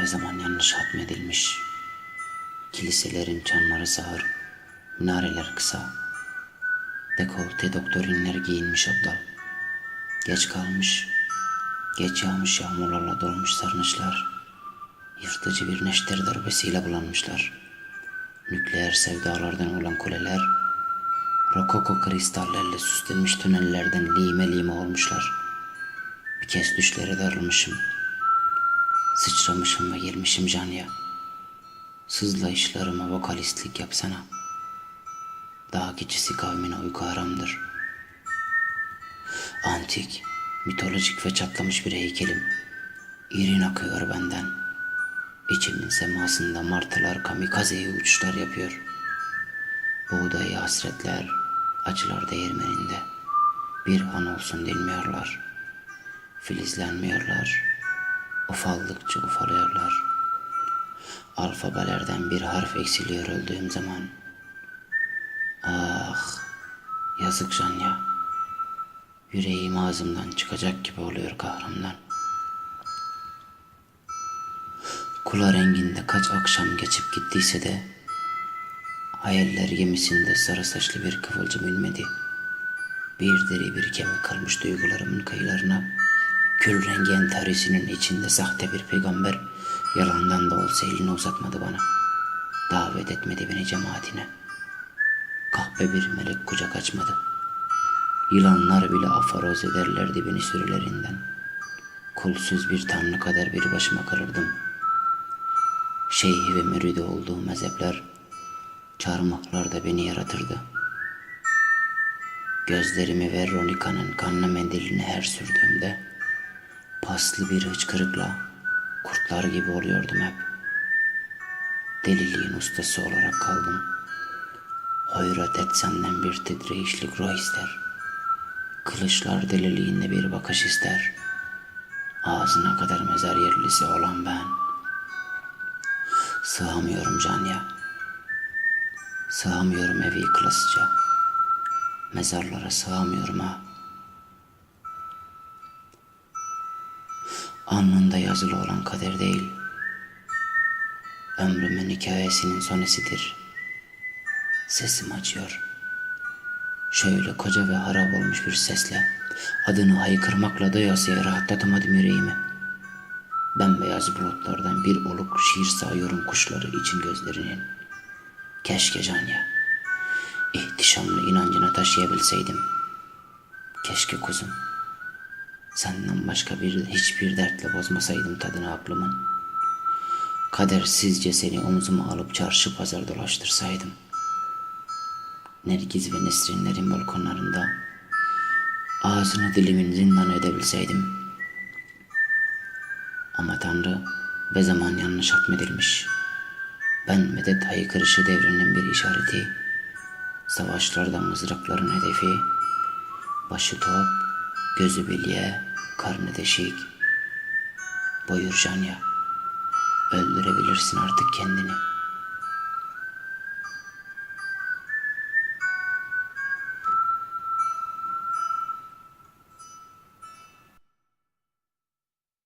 ve zaman yanlış hatmedilmiş. Kiliselerin çanları sağır, minareler kısa. Dekolte doktrinler giyinmiş abdal. Geç kalmış, geç yağmış yağmurlarla dolmuş sarnıçlar. Yırtıcı bir neşter darbesiyle bulanmışlar. Nükleer sevdalardan olan kuleler, rokoko kristallerle süslenmiş tünellerden lime lime olmuşlar. Bir kez düşlere darılmışım. Sıçramışım ve girmişim canya. Sızlayışlarıma vokalistlik yapsana. Dağ keçisi kavmine uyku haramdır. Antik, mitolojik ve çatlamış bir heykelim. İrin akıyor benden. İçimin semasında martılar kamikazeye uçuşlar yapıyor. Buğdayı hasretler, acılar değirmeninde. Bir an olsun dinmiyorlar. Filizlenmiyorlar. Ufaldıkça ufalıyorlar. Alfabelerden bir harf eksiliyor öldüğüm zaman. Ah, yazık Janya. Yüreğim ağzımdan çıkacak gibi oluyor kahramdan. Kula renginde kaç akşam geçip gittiyse de hayaller gemisinde sarı saçlı bir kıvılcım inmedi. Bir deri bir kemik kalmış duygularımın kıyılarına. Kül rengi entarisinin içinde sahte bir peygamber yalandan da olsa elini uzatmadı bana. Davet etmedi beni cemaatine. Kahpe bir melek kucak açmadı. Yılanlar bile afaroz ederlerdi beni sürülerinden. Kulsuz bir tanrı kadar bir başıma kalırdım. Şeyhi ve müridi olduğum mezhepler, çarmıhlarda beni yaratırdı. Gözlerimi Veronika'nın kanlı mendiline her sürdüğümde, paslı bir hıçkırıkla kurtlar gibi oluyordum hep. Deliliğin ustası olarak kaldım. Hayret et senden bir titreyişlik ruh ister. Kılıçlar deliliğinde bir bakış ister. Ağzına kadar mezar yerlisi olan ben. Sığamıyorum Canya. Sığamıyorum evi klasıca. Mezarlara sığamıyorum ha. Alnında yazılı olan kader değil. Ömrümün hikayesinin sonesidir. Sesim acıyor. Şöyle koca ve harap olmuş bir sesle adını haykırmakla doyasıya rahatlatamadım yüreğimi. Bembeyaz bulutlardan bir oluk şiir sağıyorum kuşları için gözlerinin. Keşke Canya, ihtişamlı inancına taşıyabilseydim. Keşke kuzum, senden başka hiçbir dertle bozmasaydım tadını aklımın. Kadersizce seni omzuma alıp çarşı pazar dolaştırsaydım. Nergiz ve nesrinlerin balkonlarında ağzını dilimin zindan edebilseydim. Ama Tanrı ve zaman yanlış hatmedilmiş. Ben medet haykırışı devrinin bir işareti, savaşlarda mızrakların hedefi, başı top, gözü bilye, karnı deşik. Buyur Janya, öldürebilirsin artık kendini.